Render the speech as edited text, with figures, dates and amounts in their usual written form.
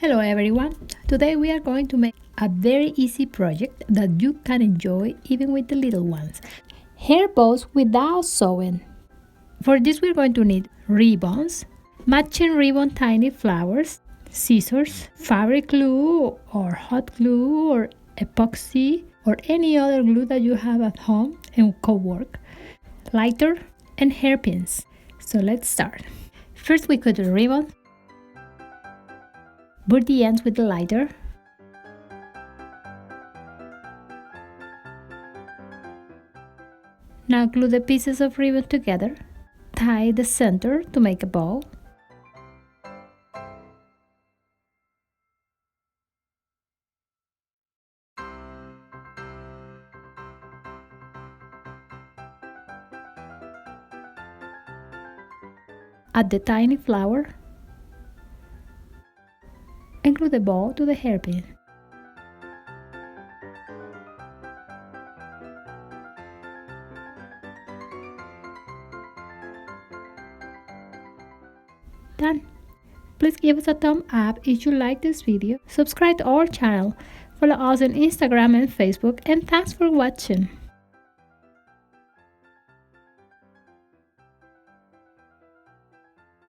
Hello everyone! Today we are going to make a very easy project that you can enjoy even with the little ones. Hair bows without sewing. For this we're going to need ribbons, matching ribbon tiny flowers, scissors, fabric glue or hot glue or epoxy or any other glue that you have at home and could work, lighter and hairpins. So let's start. First we cut the ribbon. Burr the ends with the lighter. Now glue the pieces of ribbon together. Tie the center to make a bow. Add the tiny flower and glue the bow to the hairpin. Done! Please give us a thumb up if you like this video, subscribe to our channel, follow us on Instagram and Facebook, and thanks for watching.